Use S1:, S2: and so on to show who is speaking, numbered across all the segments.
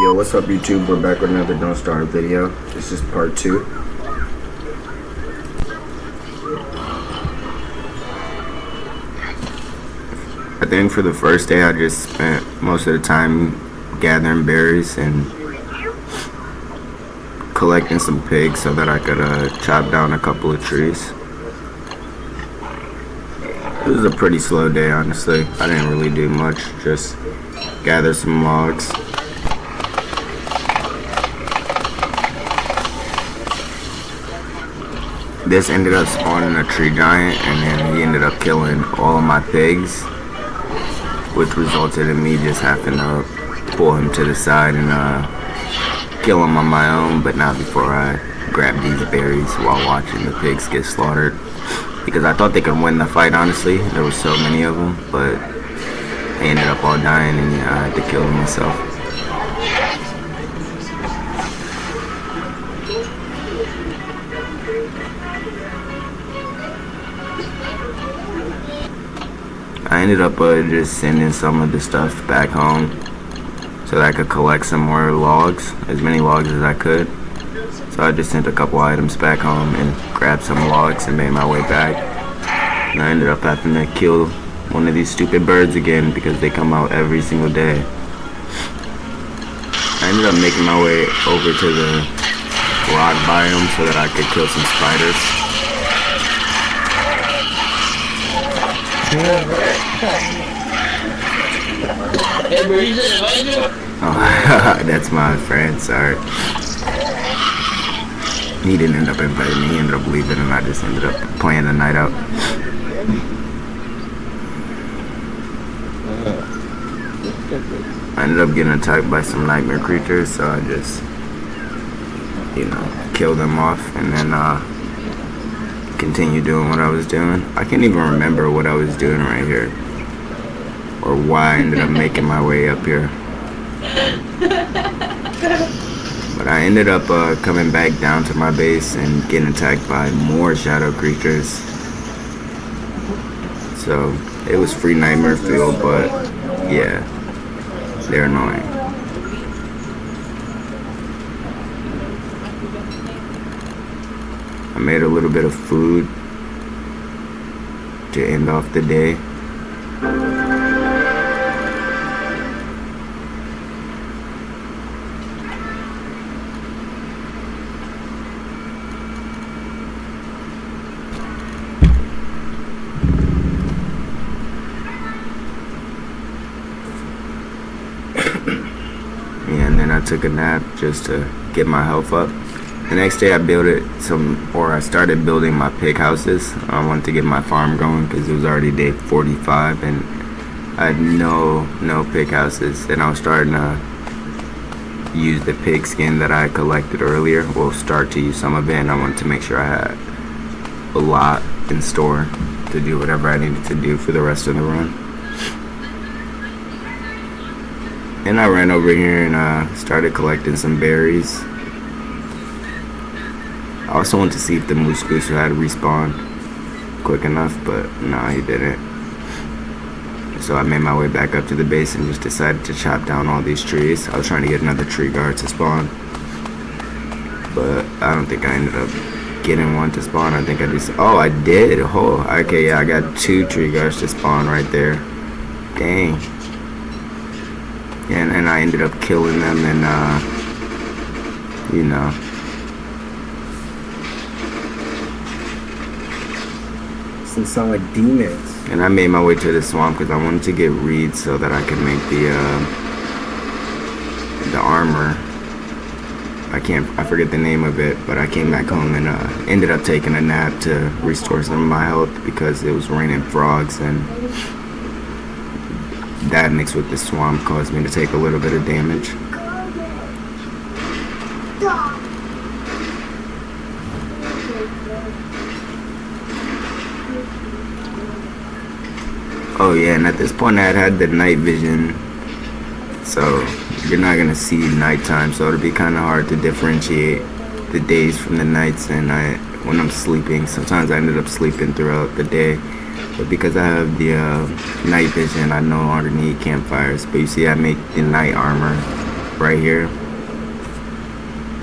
S1: Yo, what's up YouTube? We're back with another Don't Starve video. This is part 2. I think for the first day I just spent most of the time gathering berries and collecting some pigs so that I could chop down a couple of trees. It was a pretty slow day, honestly. I didn't really do much, just gather some logs. This ended up spawning a tree giant, and then he ended up killing all of my pigs, which resulted in me just having to pull him to the side and kill him on my own, but not before I grabbed these berries while watching the pigs get slaughtered. Because I thought they could win the fight, honestly. There were so many of them, but they ended up all dying, and yeah, I had to kill them myself. I ended up just sending some of the stuff back home so that I could collect some more logs, as many logs as I could. So I just sent a couple items back home and grabbed some logs and made my way back. And I ended up having to kill one of these stupid birds again because they come out every single day. I ended up making my way over to the rock biome so that I could kill some spiders.
S2: Hey, bro, you just invited you?
S1: Oh, that's my friend, sorry. He didn't end up inviting me, he ended up leaving, and I just ended up playing the night out. I ended up getting attacked by some nightmare creatures, so I just, killed them off, and then continue doing what I was doing. I can't even remember what I was doing right here, or why I ended up making my way up here. But I ended up coming back down to my base and getting attacked by more shadow creatures. So it was free nightmare fuel, but yeah, they're annoying. I made a little bit of food to end off the day. And then I took a nap just to get my health up. The next day I started building my pig houses. I wanted to get my farm going because it was already day 45 and I had no pig houses, and I was starting to use the pig skin that I collected earlier. Well, start to use some of it, and I wanted to make sure I had a lot in store to do whatever I needed to do for the rest of the run. And I ran over here and started collecting some berries. I also wanted to see if the moose goose had respawned quick enough, but no, he didn't. So I made my way back up to the base and just decided to chop down all these trees. I was trying to get another tree guard to spawn, but I don't think I ended up getting one to spawn. I think I just, oh, I did. Oh, okay, yeah, I got 2 tree guards to spawn right there. Dang. And then I ended up killing them, and
S3: They sound like demons.
S1: and I made my way to the swamp because I wanted to get reeds so that I could make the armor. I forget the name of it, but I came back home and ended up taking a nap to restore some of my health because it was raining frogs, and that mixed with the swamp caused me to take a little bit of damage. Oh yeah, and at this point I had the night vision, so you're not gonna see nighttime, so it'll be kind of hard to differentiate the days from the nights. And when I'm sleeping, sometimes I ended up sleeping throughout the day, but because I have the night vision, I no longer need campfires. But you see, I make the night armor right here,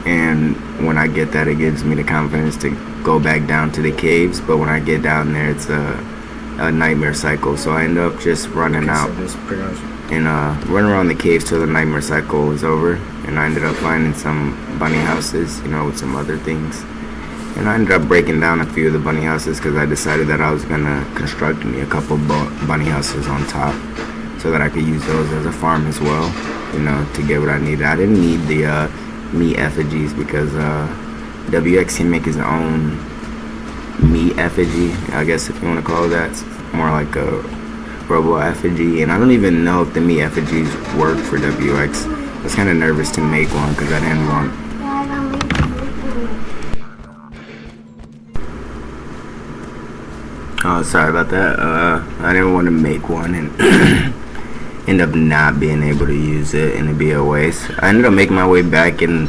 S1: and when I get that, it gives me the confidence to go back down to the caves. But when I get down there, it's a nightmare cycle. So I end up just running out and run around the caves till the nightmare cycle is over. And I ended up finding some bunny houses, you know, with some other things. And I ended up breaking down a few of the bunny houses because I decided that I was gonna construct me a couple bunny houses on top, so that I could use those as a farm as well, you know, to get what I needed. I didn't need the meat effigies because WX can make his own meat effigy, I guess, if you want to call it that. It's more like a robo effigy, and I don't even know if the meat effigies work for WX. I was kind of nervous to make one because I didn't want. Oh, sorry about that. I didn't want to make one and end up not being able to use it and it'd be a waste. I ended up making my way back, and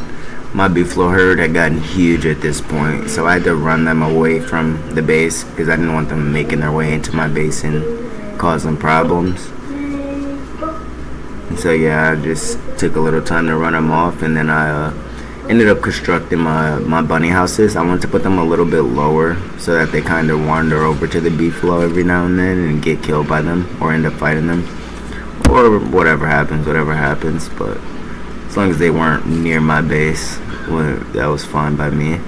S1: my buffalo herd had gotten huge at this point, so I had to run them away from the base because I didn't want them making their way into my base and causing problems. And so yeah, I just took a little time to run them off, and then I ended up constructing my bunny houses. I wanted to put them a little bit lower so that they kind of wander over to the buffalo every now and then and get killed by them or end up fighting them, or whatever happens. But as long as they weren't near my base, well, that was fine by me.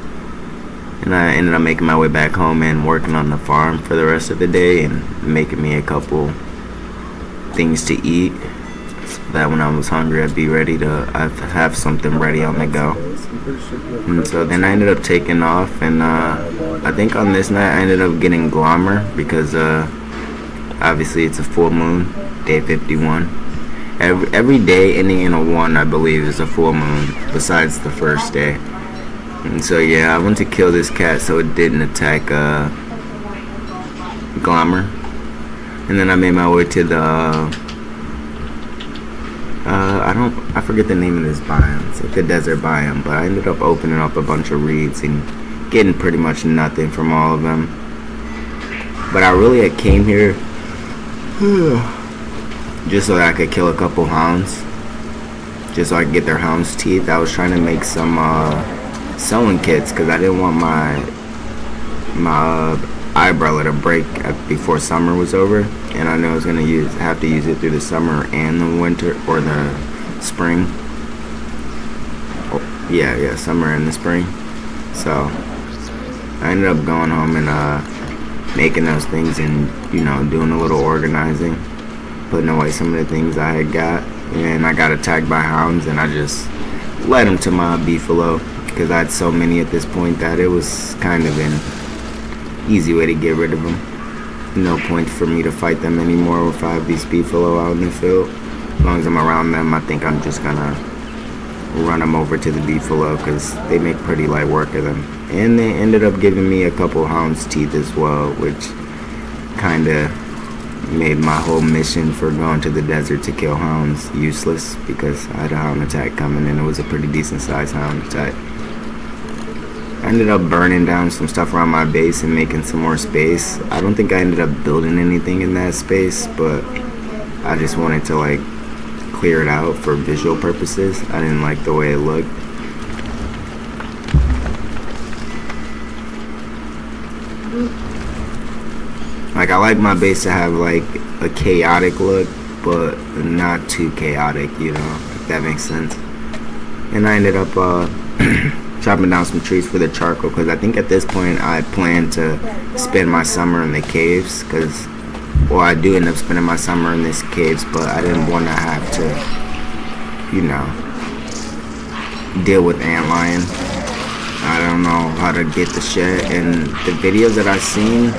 S1: And I ended up making my way back home and working on the farm for the rest of the day and making me a couple things to eat, so that when I was hungry I'd be ready to have something ready on the go. And so then I ended up taking off, and I think on this night I ended up getting Glommer because obviously it's a full moon, day 51. Every day ending in a 1, I believe, is a full moon, besides the first day. And so yeah, I went to kill this cat so it didn't attack Glommer. And then I made my way to the I forget the name of this biome. It's like the desert biome, but I ended up opening up a bunch of reeds and getting pretty much nothing from all of them. But I really came here just so that I could kill a couple hounds, just so I could get their hounds' teeth. I was trying to make some sewing kits because I didn't want my eyebrow to break before summer was over, and I know I was gonna have to use it through the summer and the winter, or the spring. Oh, yeah, summer and the spring. So I ended up going home and making those things, and you know, doing a little organizing, putting away some of the things I had got. And I got attacked by hounds, and I just led them to my beefalo because I had so many at this point that it was kind of an easy way to get rid of them. No point for me to fight them anymore if I have these beefalo out in the field. As long as I'm around them, I think I'm just gonna run them over to the beefalo because they make pretty light work of them. And they ended up giving me a couple hounds' teeth as well, which kind of made my whole mission for going to the desert to kill hounds useless, because I had a hound attack coming, and it was a pretty decent sized hound attack. I ended up burning down some stuff around my base and making some more space. I don't think I ended up building anything in that space, but I just wanted to like clear it out for visual purposes. I didn't like the way it looked. Like, I like my base to have like a chaotic look, but not too chaotic, you know, if that makes sense. And I ended up chopping down some trees for the charcoal, because I think at this point I plan to spend my summer in the caves, because, well, I do end up spending my summer in these caves, but I didn't want to have to, you know, deal with antlion. I don't know how to get the shit, and the videos that I've seen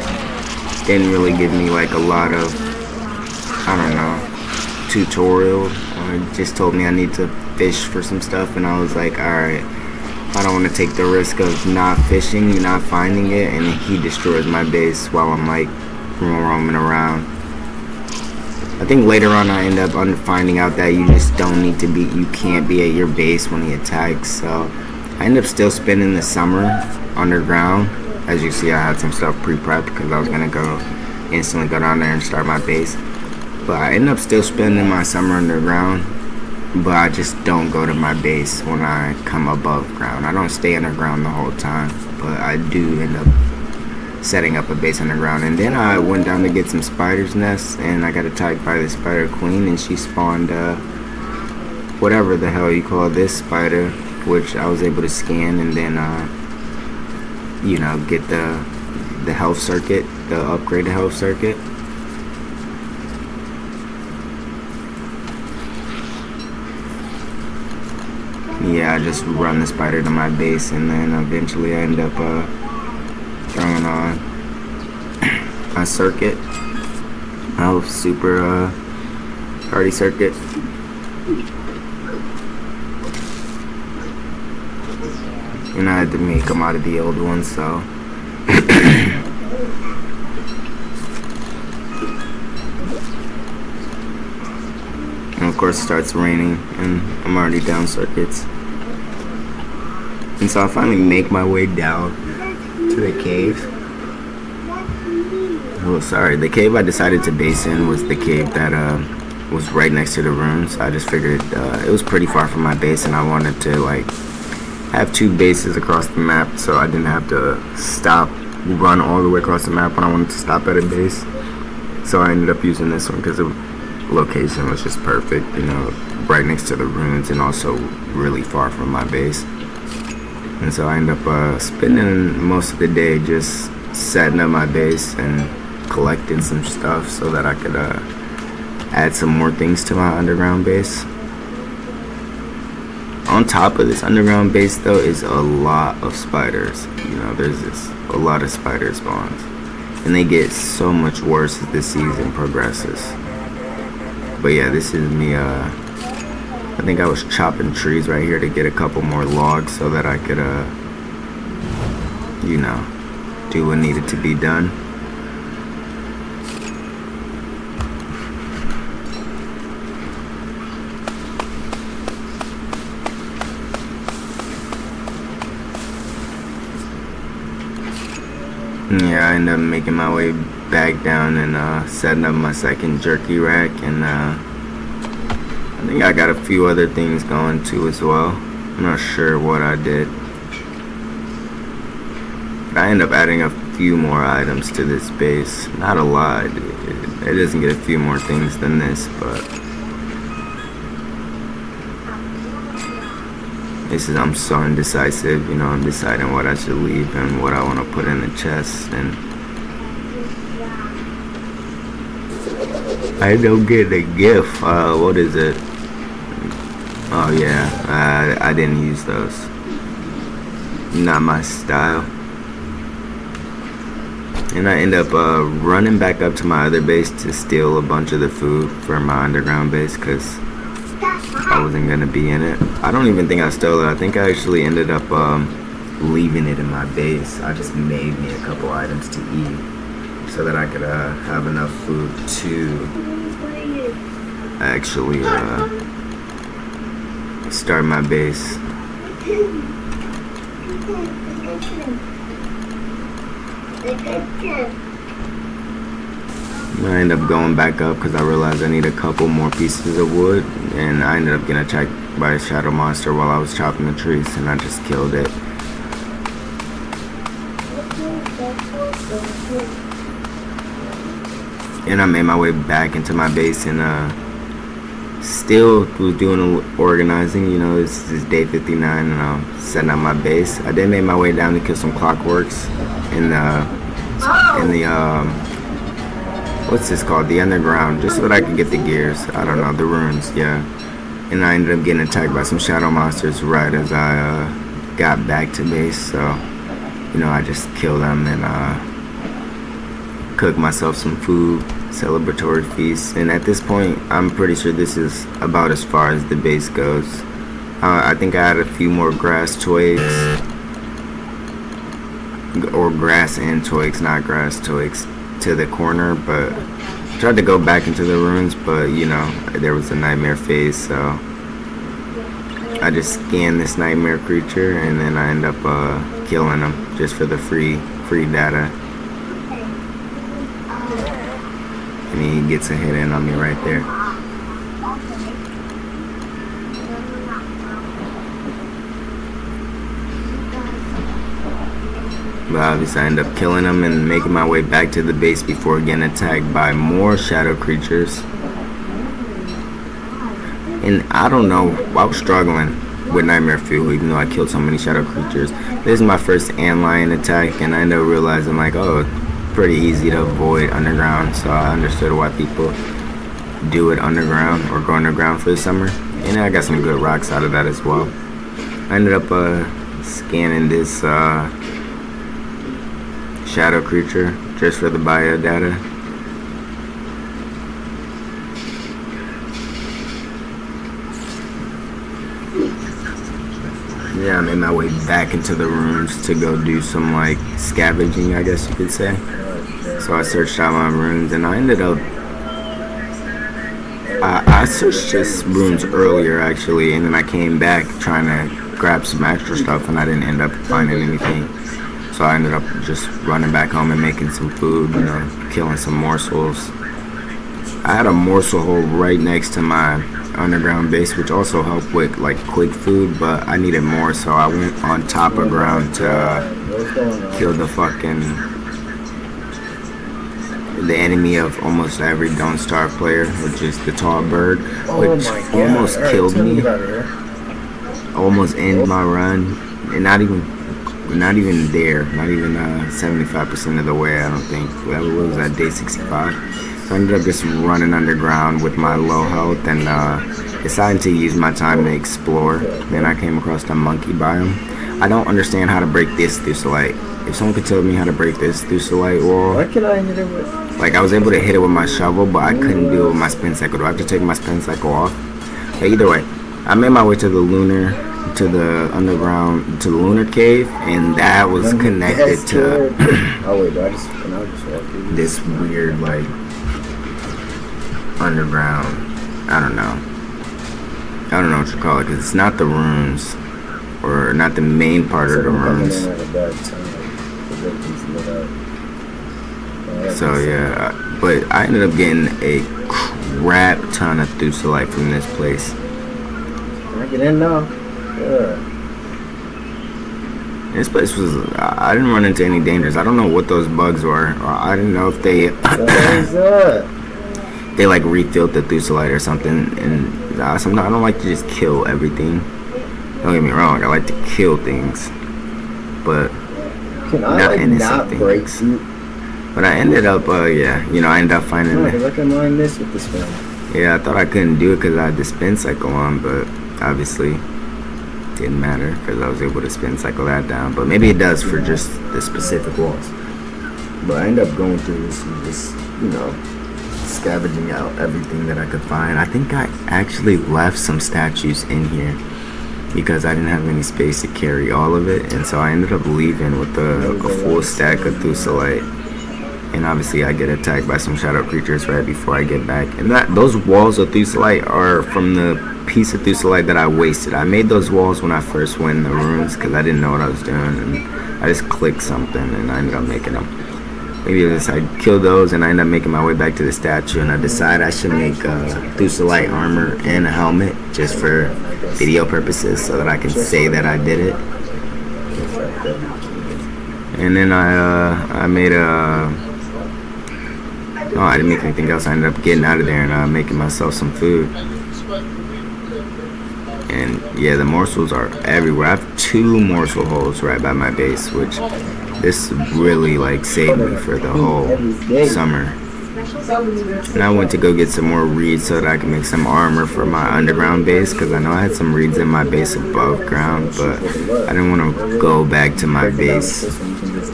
S1: didn't really give me like a lot of, I don't know, tutorial. It just told me I need to fish for some stuff, and I was like, alright, I don't want to take the risk of not fishing and not finding it, and he destroys my base while I'm like roaming around. I think later on I end up finding out that you just don't need to be, you can't be at your base when he attacks. So I end up still spending the summer underground. As you see, I had some stuff pre-prepped because I was gonna instantly go down there and start my base. But I ended up still spending my summer underground, but I just don't go to my base when I come above ground. I don't stay underground the whole time, but I do end up setting up a base underground. And then I went down to get some spider's nests, and I got attacked by the spider queen, and she spawned whatever the hell you call this spider, which I was able to scan and then you know, get the health circuit, the upgraded health circuit. Yeah, I just run the spider to my base, and then eventually I end up throwing on a circuit, a super hardy circuit. And I had to make them out of the old ones, so and of course it starts raining, and I'm already down circuits. And so I finally make my way down to the cave. Oh, sorry. The cave I decided to base in was the cave that was right next to the ruins. I just figured it was pretty far from my base, and I wanted to like have 2 bases across the map, so I didn't have to run all the way across the map when I wanted to stop at a base. So I ended up using this one because the location was just perfect, you know, right next to the ruins and also really far from my base. And so I ended up spending most of the day just setting up my base and collecting some stuff so that I could add some more things to my underground base. On top of this underground base though is a lot of spiders. You know, there's a lot of spider spawns, and they get so much worse as the season progresses. But yeah, this is me I think I was chopping trees right here to get a couple more logs so that I could you know, do what needed to be done. Yeah, I ended up making my way back down and setting up my second jerky rack, and I think I got a few other things going too as well. I'm not sure what I did, but I ended up adding a few more items to this base. Not a lot. It doesn't get a few more things than this, but I'm so indecisive, you know. I'm deciding what I should leave and what I want to put in the chest, and I don't get a gift. What is it? Oh yeah, I didn't use those. Not my style. And I end up running back up to my other base to steal a bunch of the food for my underground base because I wasn't gonna be in it. I don't even think I stole it. I think I actually ended up leaving it in my base. I just made me a couple items to eat so that I could have enough food to actually start my base. I ended up going back up because I realized I need a couple more pieces of wood, and I ended up getting attacked by a shadow monster while I was chopping the trees, and I just killed it. And I made my way back into my base and still was doing organizing. You know, this is day 59 and I'm setting up my base. I then made my way down to kill some clockworks in the what's this called, the underground, just so that I could get the gears. I don't know, the ruins, yeah. And I ended up getting attacked by some shadow monsters right as I got back to base. So, you know, I just killed them and cooked myself some food, celebratory feast. And at this point, I'm pretty sure this is about as far as the base goes. I think I had a few more grass twigs, or grass and twigs, not grass twigs, to the corner, but I tried to go back into the ruins, but you know, there was a nightmare phase, so I just scanned this nightmare creature and then I end up killing him just for the free data. And he gets a hit in on me right there. But obviously I ended up killing him and making my way back to the base before getting attacked by more shadow creatures. And I don't know, I was struggling with Nightmare Fuel even though I killed so many shadow creatures. This is my first antlion attack, and I ended up realizing like, oh, pretty easy to avoid underground, so I understood why people do it underground or go underground for the summer. And I got some good rocks out of that as well. I ended up scanning this shadow creature just for the bio data. Yeah, I made my way back into the ruins to go do some like scavenging, I guess you could say. So I searched out my runes, and I ended up I searched just runes earlier actually, and then I came back trying to grab some extra stuff, and I didn't end up finding anything. So I ended up just running back home and making some food, you know, killing some morsels. I had a morsel hole right next to my underground base, which also helped with like quick food, but I needed more, so I went on top of ground to kill the enemy of almost every Don't Starve player, which is the tall bird, which almost killed me, almost ended my run, and not even there, not even 75% of the way, I don't think. That was at day 65. So I ended up just running underground with my low health and decided to use my time to explore. Then I came across the monkey biome. I don't understand how to break this Thusalite. If someone could tell me how to break this Thusalite wall.
S3: What can I hit it with?
S1: Like, I was able to hit it with my shovel, but I couldn't do it with my spin cycle. Do I have to take my spin cycle off? Okay, either way, I made my way to the lunar cave, and that was connected to
S3: oh wait, can I just walk through
S1: this weird like underground. I don't know what you call it, because it's not the runes, or not the main part of the runes. So yeah, but I ended up getting a crap ton of Thusalite from this place.
S3: Can I get in now? Yeah.
S1: This place was, I didn't run into any dangers. I don't know what those bugs were. I didn't know if they they like refilled the Thusalite or something. And sometimes I don't like to just kill everything. Don't get me wrong, I like to kill things, but not innocent things. But I ended up, yeah, you know, I ended up finding
S3: I can mine this with this one.
S1: Yeah, I thought I couldn't do it because I had the spin cycle on, but obviously didn't matter because I was able to spin cycle that down. But maybe it does for just the specific walls. But I ended up going through this and just, you know, scavenging out everything that I could find. I think I actually left some statues in here because I didn't have any space to carry all of it, and so I ended up leaving with a full stack of Thusalite. And obviously I get attacked by some shadow creatures right before I get back. And those walls of Thusalite are from the piece of Thusalite that I wasted. I made those walls when I first went in the ruins because I didn't know what I was doing, and I just clicked something and I ended up making them. Maybe I killed those and I ended up making my way back to the statue, and I decided I should make Thusalite armor and a helmet just for video purposes so that I can say that I did it. And then I made no, I didn't make anything else. I ended up getting out of there and making myself some food. And yeah, the morsels are everywhere. I have 2 morsel holes right by my base, which this really like saved me for the whole summer. And I went to go get some more reeds so that I can make some armor for my underground base, because I know I had some reeds in my base above ground, but I didn't want to go back to my base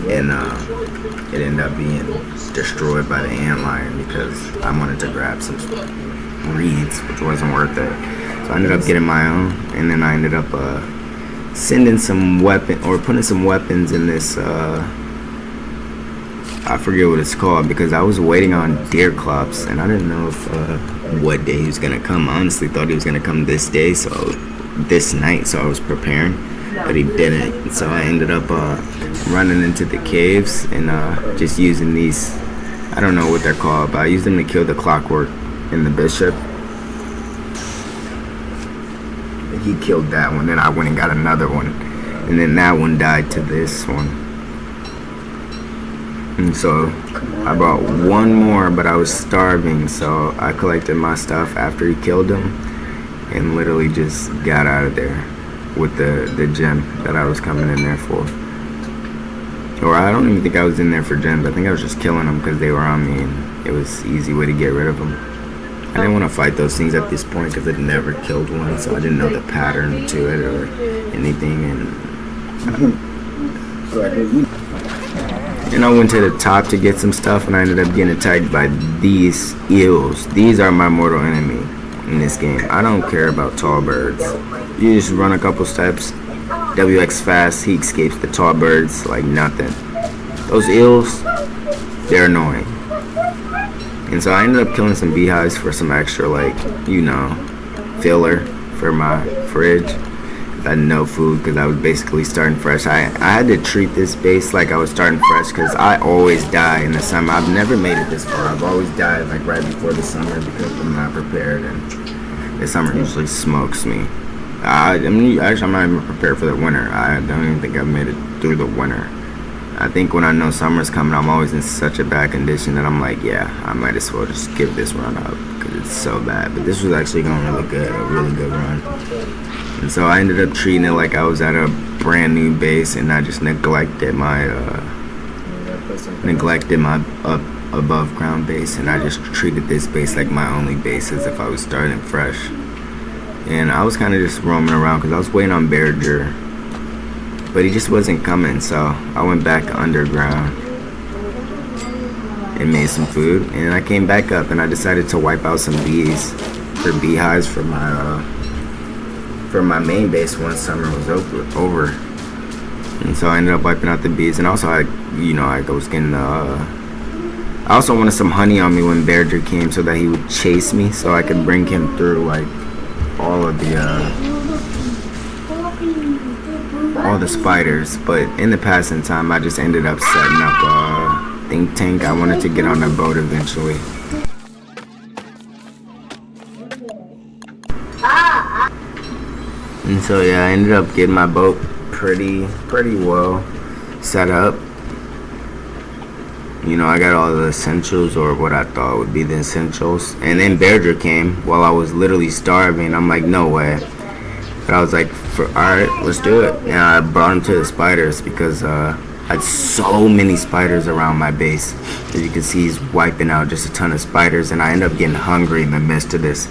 S1: and it ended up being destroyed by the antlion because I wanted to grab some reeds, which wasn't worth it. So I ended up getting my own, and then I ended up sending some putting some weapons in this I forget what it's called, because I was waiting on deer clubs and I didn't know if what day he was gonna come. I honestly thought he was gonna come this night, so I was preparing, but he didn't. And so I ended up running into the caves and just using these, I don't know what they're called, but I used them to kill the clockwork and the bishop. He killed that one, then I went and got another one, and then that one died to this one. And so I brought one more, but I was starving, so I collected my stuff after he killed him and literally just got out of there with the gem that I was coming in there for. Or I don't even think I was in there for gems. I think I was just killing them because they were on me, and it was an easy way to get rid of them. I didn't want to fight those things at this point because I'd never killed one, so I didn't know the pattern to it or anything. And I went to the top to get some stuff, and I ended up getting attacked by these eels. These are my mortal enemy in this game. I don't care about tall birds. You just run a couple steps, WX fast, he escapes the tall birds like nothing. Those eels, they're annoying. And so I ended up killing some beehives for some extra, like, you know, filler for my fridge. I had no food because I was basically starting fresh. I had to treat this base like I was starting fresh because I always die in the summer. I've never made it this far. I've always died like right before the summer because I'm not prepared, and the summer usually smokes me. Actually, I'm not even prepared for the winter. I don't even think I've made it through the winter. I think when I know summer's coming, I'm always in such a bad condition that I'm like, yeah, I might as well just give this run up because it's so bad. But this was actually going really good, a really good run. And so I ended up treating it like I was at a brand new base, and I just neglected my above ground base, and I just treated this base like my only base, as if I was starting fresh. And I was kind of just roaming around because I was waiting on Berger, but he just wasn't coming, so I went back underground and made some food, and I came back up and I decided to wipe out some bees for beehives for my main base once summer was over. And so I ended up wiping out the bees, and also I was getting I also wanted some honey on me when Berger came so that he would chase me so I could bring him through like all the spiders. But in the passing time, I just ended up setting up a think tank. I wanted to get on a boat eventually. And so yeah, I ended up getting my boat pretty well set up. You know, I got all the essentials, or what I thought would be the essentials. And then Berger came while I was literally starving. I'm like, no way. But I was like, alright, let's do it. And I brought him to the spiders because I had so many spiders around my base. As you can see, he's wiping out just a ton of spiders, and I ended up getting hungry in the midst of this.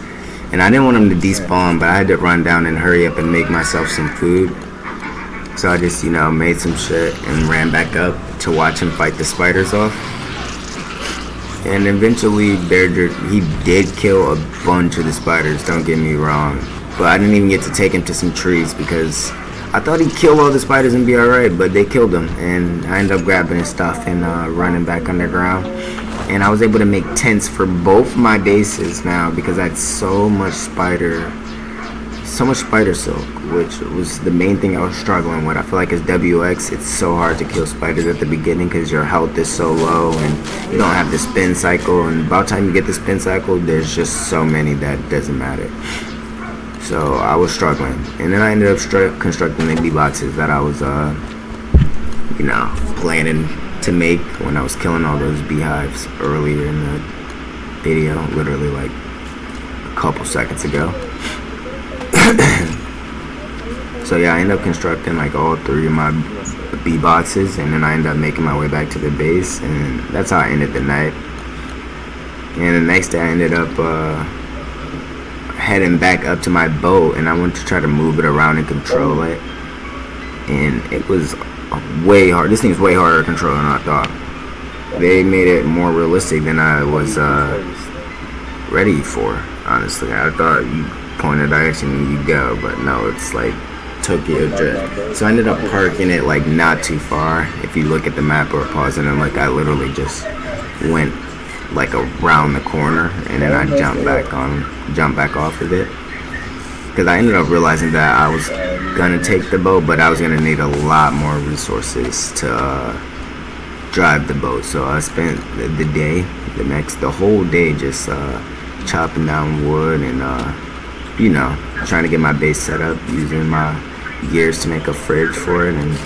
S1: And I didn't want him to despawn, but I had to run down and hurry up and make myself some food. So I just, made some shit and ran back up to watch him fight the spiders off. And eventually, Berger, he did kill a bunch of the spiders, don't get me wrong. But I didn't even get to take him to some trees because I thought he'd kill all the spiders and be alright, but they killed him. And I ended up grabbing his stuff and running back underground. And I was able to make tents for both my bases now because I had so much spider silk, which was the main thing I was struggling with. I feel like as WX, it's so hard to kill spiders at the beginning because your health is so low and you don't have the spin cycle. And about the time you get the spin cycle, there's just so many that it doesn't matter. So I was struggling. And then I ended up constructing the bee boxes that I was, planning to make when I was killing all those beehives earlier in the video, literally like a couple seconds ago. So yeah, I ended up constructing like all 3 of my bee boxes, and then I ended up making my way back to the base, and that's how I ended the night. And the next day I ended up heading back up to my boat, and I went to try to move it around and control it, and it was way hard. This thing's way harder to control than I thought. They made it more realistic than I was ready for, honestly. I thought you point a direction and you go, but no, it's like Tokyo Drift. So I ended up parking it like not too far. If you look at the map or pausing it, like I literally just went like around the corner, and then I jumped back off of it. Because I ended up realizing that I was gonna take the boat, but I was gonna need a lot more resources to drive the boat. So I spent the whole day just chopping down wood and trying to get my base set up, using my gears to make a fridge for it. And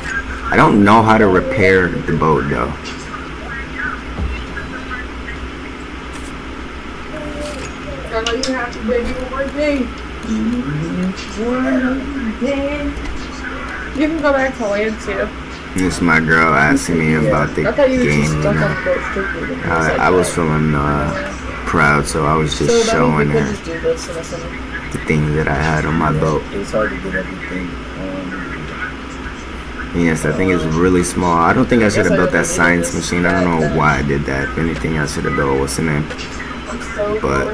S1: I don't know how to repair the boat though.
S2: Baby, one more thing. You can go back to land too.
S1: This is my girl asking me about the
S2: I thought you were
S1: game.
S2: just
S1: You
S2: stuck
S1: know,
S2: on the boat strictly.
S1: I was feeling proud, so I was just showing her
S2: Just do this in a second.
S1: the things that I had on my boat.
S3: It's hard to get everything.
S1: Yes, I think it's really small. I don't think I should have built that science machine. I don't know why I did that. If anything, I should have built what's the name. But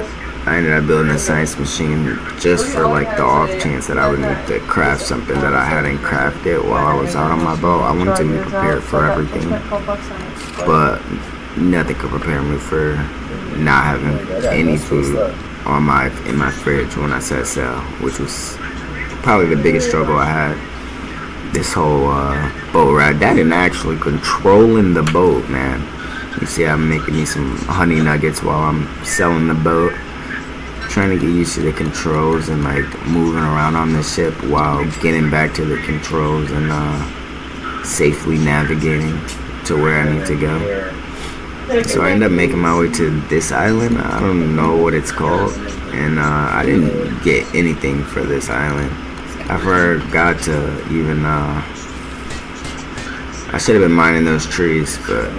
S1: I ended up building a science machine just for like the off chance that I would need to craft something that I hadn't crafted while I was out on my boat. I wanted to be prepared for everything, but nothing could prepare me for not having any food in my fridge when I set sail, which was probably the biggest struggle I had this whole boat ride. That and actually controlling the boat, man. You see, I'm making me some honey nuggets while I'm selling the boat, trying to get used to the controls and like moving around on the ship while getting back to the controls and safely navigating to where I need to go. So I ended up making my way to this island. I don't know what it's called, and I didn't get anything for this island. I forgot to even I should have been mining those trees, but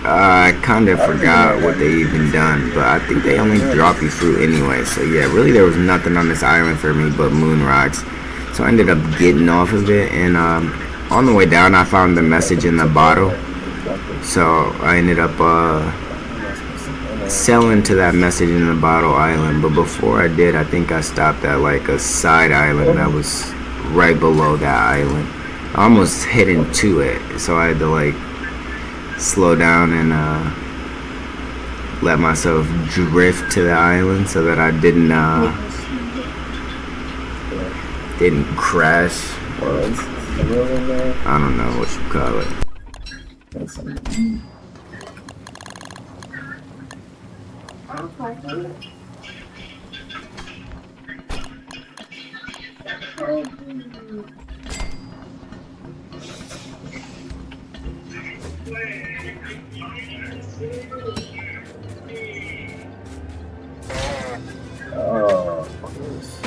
S1: I kind of forgot what they even done. But I think they only drop you fruit anyway, so yeah, really there was nothing on this island for me but moon rocks. So I ended up getting off of it, and on the way down I found the message in the bottle, so I ended up selling to that message in the bottle island. But before I did, I think I stopped at like a side island that was right below that island. I almost hit into it, so I had to like slow down and let myself drift to the island so that I didn't crash. I don't know what you call it.
S3: Oh, of course.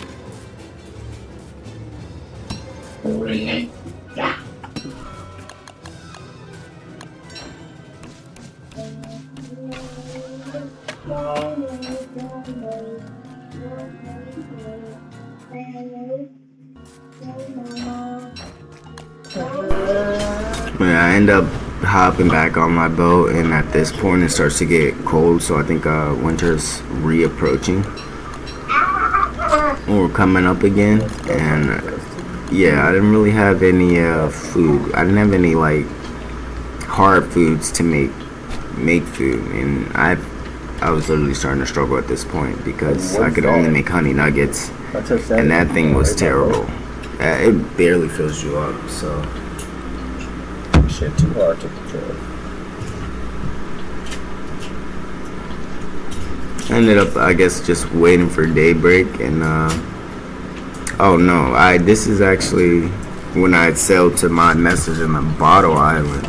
S1: I end up hopping back on my boat, and at this point it starts to get cold, so I think winter's re-approaching. We're coming up again, and yeah, I didn't really have any food. I didn't have any like hard foods to make food, and I was literally starting to struggle at this point because I could only make honey nuggets, and that thing was terrible. It barely fills you up, so
S3: Shit, too hard to control.
S1: I ended up, I guess, just waiting for daybreak, and oh no, this is actually when I had sailed to my message in the bottle island,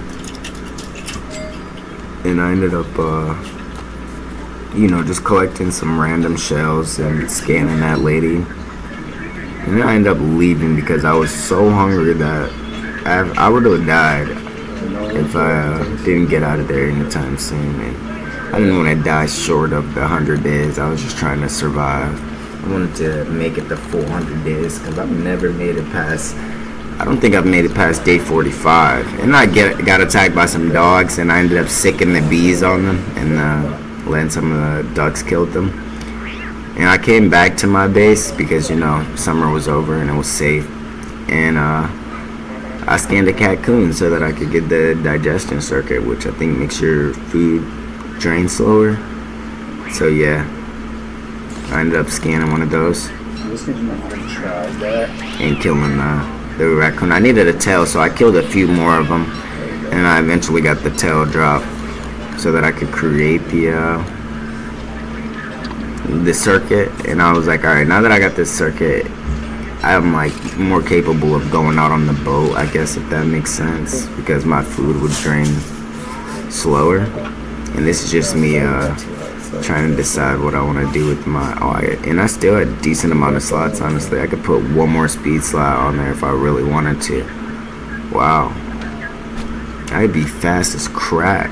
S1: and I ended up just collecting some random shells and scanning that lady, and then I ended up leaving because I was so hungry that I would have died if I didn't get out of there anytime soon. And I didn't want to die short of the 100 days. I was just trying to survive. I wanted to make it the 400 days because I've never made it past. I don't think I've made it past day 45. And I got attacked by some dogs, and I ended up sicking the bees on them, and letting some of the ducks killed them. And I came back to my base because summer was over and it was safe. And I scanned a cocoon so that I could get the digestion circuit, which I think makes your food drain slower. So yeah, I ended up scanning one of those and killing the raccoon. I needed a tail, so I killed a few more of them, and I eventually got the tail drop so that I could create the circuit. And I was like, all right, now that I got this circuit, I'm like more capable of going out on the boat, I guess, if that makes sense, because my food would drain slower. And this is just me trying to decide what I want to do with my. And I still had a decent amount of slots. Honestly, I could put one more speed slot on there if I really wanted to. Wow, I'd be fast as crack.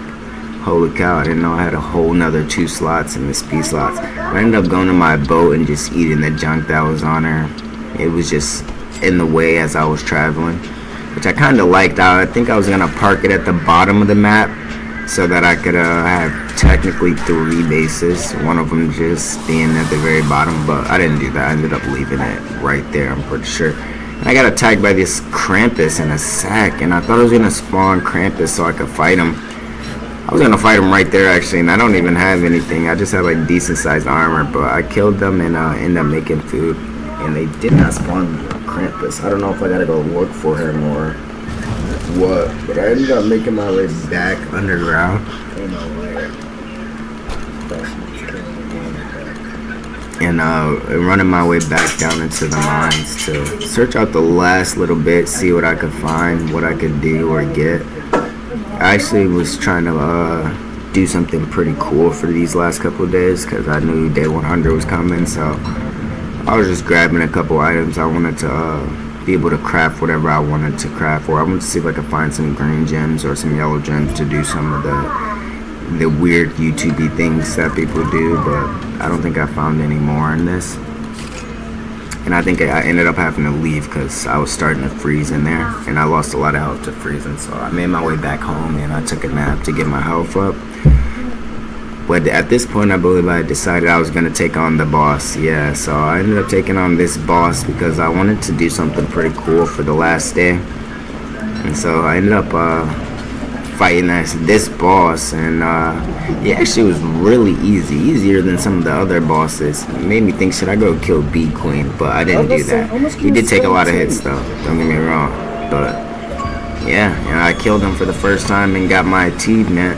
S1: Holy cow, I didn't know I had a whole nother 2 slots in the speed slots. I ended up going to my boat and just eating the junk that was on there. It was just in the way as I was traveling, which I kind of liked. I think I was going to park it at the bottom of the map so that I could have technically 3 bases, one of them just being at the very bottom, but I didn't do that. I ended up leaving it right there, I'm pretty sure. I got attacked by this Krampus in a sack, and I thought I was going to spawn Krampus so I could fight him. I was going to fight him right there, actually, and I don't even have anything. I just have, like, decent-sized armor, but I killed them and ended up making food, and they did not spawn Krampus. I don't know if I got to go look for him or what, but I ended up making my way back underground. And running my way back down into the mines to search out the last little bit, see what I could find, what I could do or get. I actually was trying to do something pretty cool for these last couple of days because I knew day 100 was coming, so I was just grabbing a couple items. I wanted to be able to craft whatever I wanted to craft, or I wanted to see if I could find some green gems or some yellow gems to do some of the weird YouTube-y things that people do, but I don't think I found any more in this. And I think I ended up having to leave because I was starting to freeze in there, and I lost a lot of health to freezing, so I made my way back home and I took a nap to get my health up. But at this point, I believe I decided I was going to take on the boss. Yeah, so I ended up taking on this boss because I wanted to do something pretty cool for the last day. And so I ended up fighting this boss, and it actually was really easy, easier than some of the other bosses. It made me think, should I go kill Bee Queen? But I didn't do that. He did take a lot of hits though, don't get me wrong, but yeah, I killed him for the first time and got my achievement.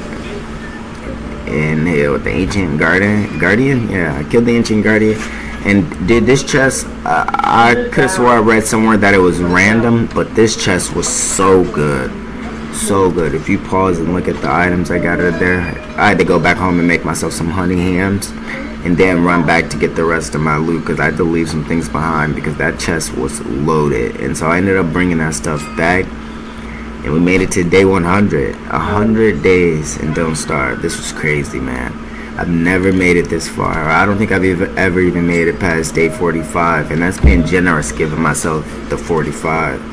S1: And with the Ancient Guardian, yeah, I killed the Ancient Guardian. And did this chest, I could have swore I read somewhere that it was random, but this chest was so good. So good. If you pause and look at the items I got out of there, I had to go back home and make myself some honey hams and then run back to get the rest of my loot because I had to leave some things behind because that chest was loaded. And so I ended up bringing that stuff back, and we made it to day 100. 100 days and don't starve. This was crazy, man. I've never made it this far. I don't think I've ever even made it past day 45, and that's being generous, giving myself the 45.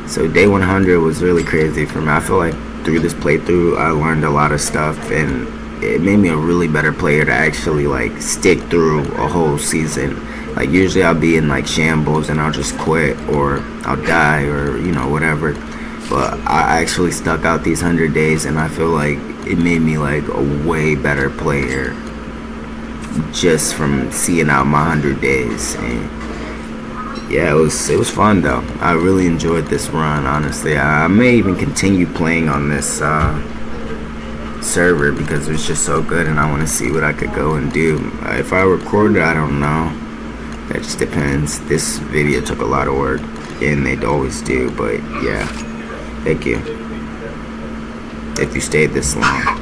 S1: So day 100 was really crazy for me. I feel like through this playthrough I learned a lot of stuff, and it made me a really better player to actually like stick through a whole season. Like usually I'll be in like shambles and I'll just quit or I'll die or whatever, but I actually stuck out these 100 days, and I feel like it made me like a way better player just from seeing out my 100 days. And yeah, it was fun though. I really enjoyed this run, honestly. I may even continue playing on this server because it's just so good, and I want to see what I could go and do. If I record it, I don't know. That just depends. This video took a lot of work, and they always do, but yeah. Thank you if you stayed this long.